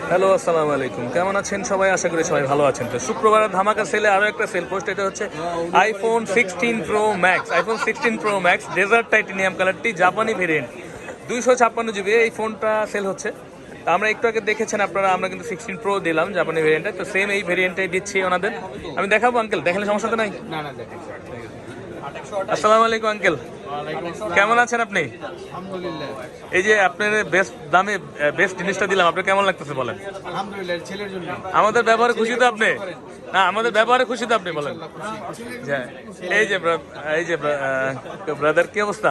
Hello, আসসালামু আলাইকুম। কেমন আছেন সবাই? আশা করি সবাই ভালো আছেন। তো শুক্রবারের ধামাকা সেলে আরও একটা সেল পোস্ট। এটা হচ্ছে iPhone 16 Pro Max, iPhone 16 Pro Max desert titanium কালারটি, জাপানি ভেরিয়েন্ট, 256 GB। এই ফোনটা সেল হচ্ছে। তো আমরা একটু আগে দেখেছেন আপনারা, আমরা কিন্তু 16 Pro দিলাম জাপানি ভেরিয়েন্টে। তো সেম এই ভেরিয়েন্টটাই দিচ্ছি ওনাদের। আমি দেখাবো আঙ্কেল, দেখালে সমস্যা তো নাই? আসসালামু আলাইকুম আঙ্কেল, কেমন আছেন আপনি? এই যে আপনার বেস্ট দামে বেস্ট জিনিসটা দিলাম, আপনার কেমন লাগতেছে বলেন? আমাদের ব্যবহারে খুশি তো আপনি? না, আমাদের ব্যবহারে খুশি তো আপনি বলেন? এই যে ব্রাদার, কি অবস্থা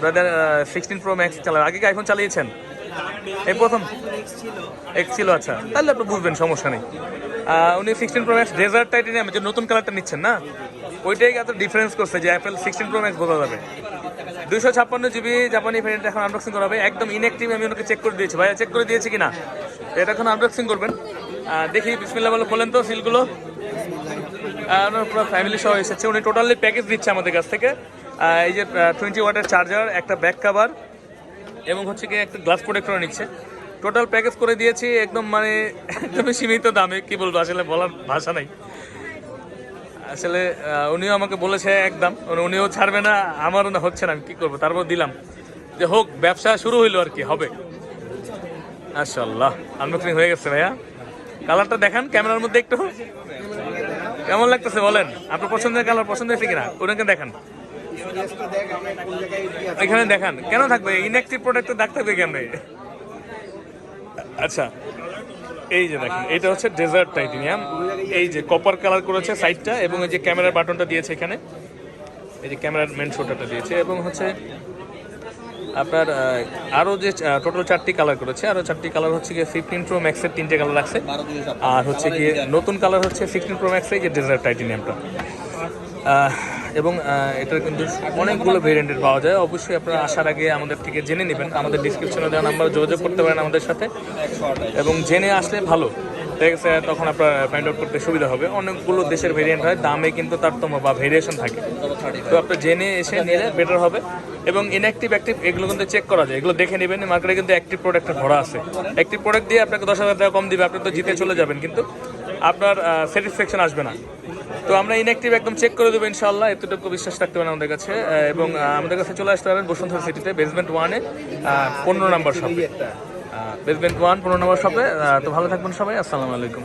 ব্রাদার? 16 Pro Max চালান, আগে কি আইফোন চালিয়েছেন? এই প্রথম এক্স ছিল, আচ্ছা, তাহলে আপনি বুঝবেন, সমস্যা নেই। উনি 16 Pro Max ডেজার্ট টাইটেনিয়াম যে নতুন কালারটা নিচ্ছেন না, ওইটাই এত ডিফারেন্স করছে যে অ্যাপেল 16 Pro Max বোঝা যাবে। 256 GB জাপানি ভেরিয়েন্ট এখন আনবক্সিং করা হবে, একদম ইনঅ্যাক্টিভ। আমি ওনাকে চেক করে দিয়েছি, ভাইয়া চেক করে দিয়েছি কিনা, এটা এখন আনবক্সিং করবেন। দেখি, বিসমিল্লাহ বলে খোলেন তো সিলগুলো। ওনার পুরো ফ্যামিলি সহ এসেছে, উনি টোটালি প্যাকেজ দিচ্ছে আমাদের কাছ থেকে। এই যে 20 ওয়াটের চার্জার, একটা ব্যাক কাভার এবং হচ্ছে কি একটা গ্লাস প্রোটেক্টর নিচ্ছে। টোটাল প্যাকেজ করে দিয়েছি একদম, মানে একদমই সীমিত দামে। কি বলবো, আসলে বলার ভাষা নাই। আসলে উনিও আমাকে বলেছে একদম, উনিও ছাড়বে না, আমারও না হচ্ছে না, আমি কি করবো, তারপর দিলাম যে হোক, ব্যবসা শুরু হইলো আর কি, হবে। মাশাআল্লাহ, আনবক্সিং হয়ে গেছে ভাইয়া। কালারটা দেখান ক্যামেরার মধ্যে একটু, কেমন লাগতেছে বলেন? আপনার পছন্দের কালার পছন্দ হয়েছে কিনা ওনাকে দেখান, এখানে দেখান। কেন থাকবে ইনঅ্যাক্টিভ প্রোডাক্টের দাগ থাকবে কেন? আচ্ছা, এই যে দেখেন, এটা হচ্ছে ডেজার্ট টাইটেনিয়াম। এই যে কপার কালার করেছে সাইডটা, এবং এই যে ক্যামেরার বাটনটা দিয়েছে এখানে, এই যে ক্যামেরার মেন শোটারটা দিয়েছে, এবং হচ্ছে আপনার আরও যে টোটাল 4টি কালার করেছে, আরও 4টি কালার হচ্ছে গিয়ে 15 Pro Max-এর 3টে কালার লাগছে, আর হচ্ছে গিয়ে নতুন কালার হচ্ছে 16 Pro Max-এর যে ডেজার্ট টাইটেনিয়ামটা। এবং এটার কিন্তু অনেকগুলো ভেরিয়েন্টের পাওয়া যায়। অবশ্যই আপনারা আসার আগে আমাদের থেকে জেনে নেবেন, আমাদের ডিসক্রিপশনে দেওয়া নাম্বার যোগাযোগ করতে পারেন আমাদের সাথে, এবং জেনে আসলে ভালো, ঠিক আছে? তখন আপনার ফাইন্ড আউট করতে সুবিধা হবে। অনেকগুলো দেশের ভেরিয়েন্ট হয়, দামে কিন্তু তারতম্য বা ভেরিয়েশন থাকে, তো আপনার জেনে এসে নিলে বেটার হবে। এবং ইনঅ্যাক্টিভ অ্যাক্টিভ এগুলো কিন্তু চেক করা যায়, এগুলো দেখে নেবেন। মার্কেটে কিন্তু অ্যাক্টিভ প্রোডাক্টের ভরা আছে, অ্যাক্টিভ প্রোডাক্ট দিয়ে আপনাকে 10,000 টাকা কম দিবে, আপনি তো জিতে চলে যাবেন, কিন্তু আপনার স্যাটিসফ্যাকশন আসবে না। তো আমরা ইনঅ্যাক্টিভ একদম চেক করে দেবো ইনশাআল্লাহ, এতটুকু বিশ্বাস রাখতে পারেন আমাদের কাছে। এবং আমাদের কাছে চলে আসতে পারেন বসুন্ধরা সিটিতে, বেসমেন্ট 1-এ 15 নম্বর শপে, বেসমেন্ট 1 15 নম্বর শপে। তো ভালো থাকবেন সবাই, আসসালামু আলাইকুম।